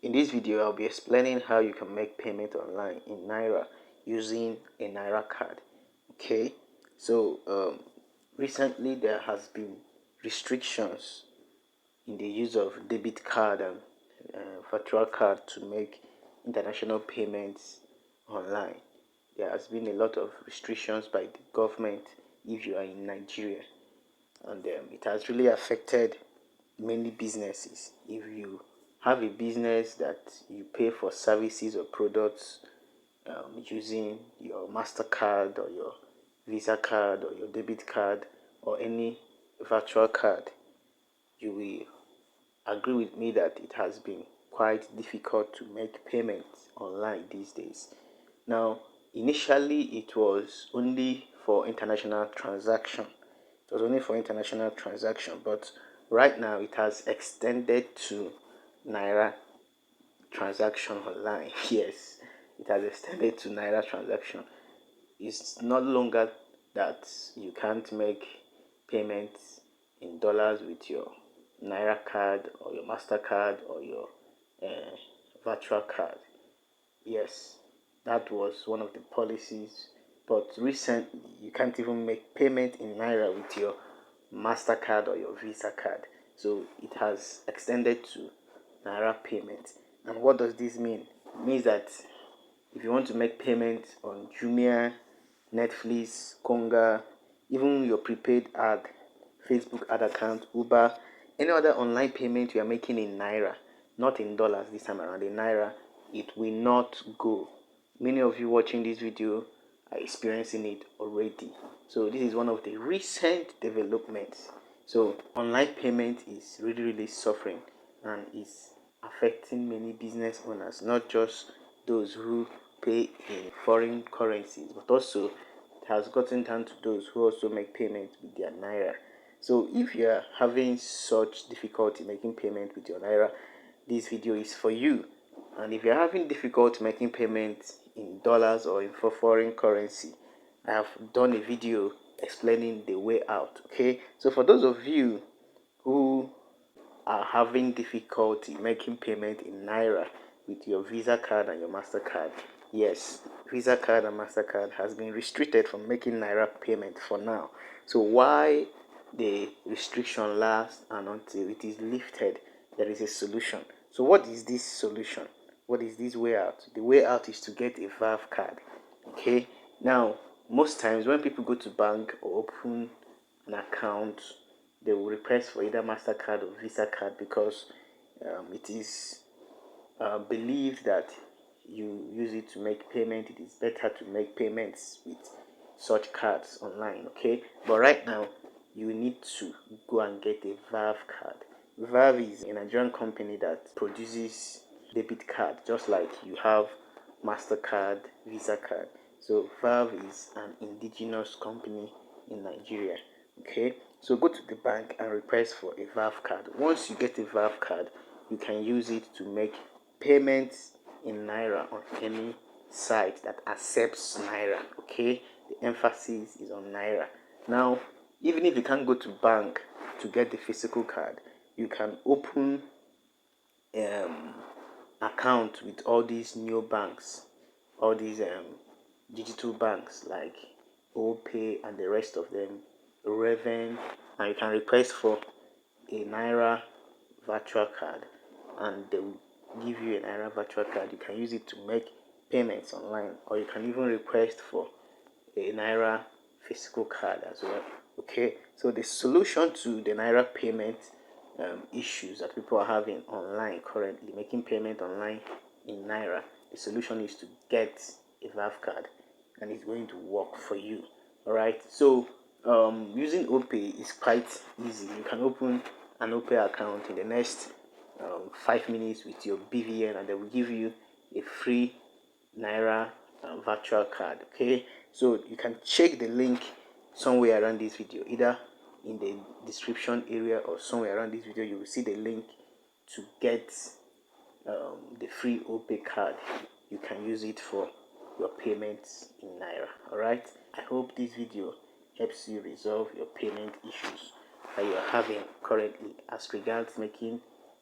In this video, I'll be explaining how you can make payment online in Naira using a Naira card. Okay, so recently there has been restrictions in the use of debit card and virtual card to make international payments online. There has been a lot of restrictions by the government if you are in Nigeria, and it has really affected many businesses. If you have a business that you pay for services or products using your MasterCard or your Visa card or your debit card or any virtual card, you will agree with me that it has been quite difficult to make payments online these days. Now, initially it was only for international transaction. It was only for international transaction, but right now it has extended to Naira transaction online. Yes, it has extended to Naira transaction. It's no longer that you can't make payments in dollars with your Naira card or your MasterCard or your virtual card. Yes, that was one of the policies. But recently, you can't even make payment in Naira with your MasterCard or your Visa card. So it has extended to Naira payment. And what does this mean? It means that if you want to make payment on Jumia, Netflix, Konga, even your prepaid ad, Facebook ad account, Uber, any other online payment you are making in Naira, not in dollars this time around, in Naira, it will not go. Many of you watching this video are experiencing it already. So this is one of the recent developments. So online payment is really suffering and is affecting many business owners, not just those who pay in foreign currencies, but also it has gotten down to those who also make payments with their Naira. So if you are having such difficulty making payment with your Naira, this video is for you. And if you're having difficulty making payments in dollars or in foreign currency, I have done a video explaining the way out. Okay, so for those of you who are having difficulty making payment in Naira with your Visa card and your MasterCard, yes, Visa card and MasterCard has been restricted from making Naira payment for now. So why the restriction lasts and until it is lifted, there is a solution. So what is this solution? What is this way out? The way out is to get a Valve card. Okay, now most times when people go to bank or open an account, they will request for either MasterCard or Visa card because it is believed that you use it to make payment. It is better to make payments with such cards online. Okay, but right now you need to go and get a Valve card. Valve is a Nigerian company that produces debit card, just like you have MasterCard, Visa card. So Valve is an indigenous company in Nigeria. Okay, so go to the bank and request for a Valve card. Once you get a Valve card, you can use it to make payments in Naira on any site that accepts Naira. Okay, the emphasis is on Naira. Now, even if you can't go to bank to get the physical card, you can open account with all these new banks, all these digital banks like OPay and the rest of them, Raven, and you can request for a Naira virtual card and they will give you a Naira virtual card. You can use it to make payments online, or you can even request for a Naira physical card as well. Okay, so the solution to the Naira payment issues that people are having online currently, making payment online in Naira, the solution is to get a Valve card and it's going to work for you. All right, so using OPay is quite easy. You can open an OPay account in the next 5 minutes with your BVN and they will give you a free Naira virtual card. Okay, so you can check the link somewhere around this video, either in the description area or somewhere around this video. You will see the link to get the free OPay card. You can use it for your payments in Naira. All right, I hope this video helps you resolve your payment issues that you are having currently as regards making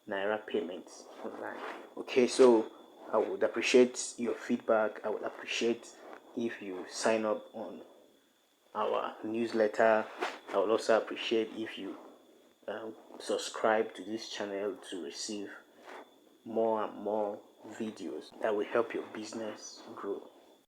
Naira payments online. Okay, so I would appreciate your feedback. I would appreciate if you sign up on our newsletter. I would also appreciate if you subscribe to this channel to receive more and more videos that will help your business grow.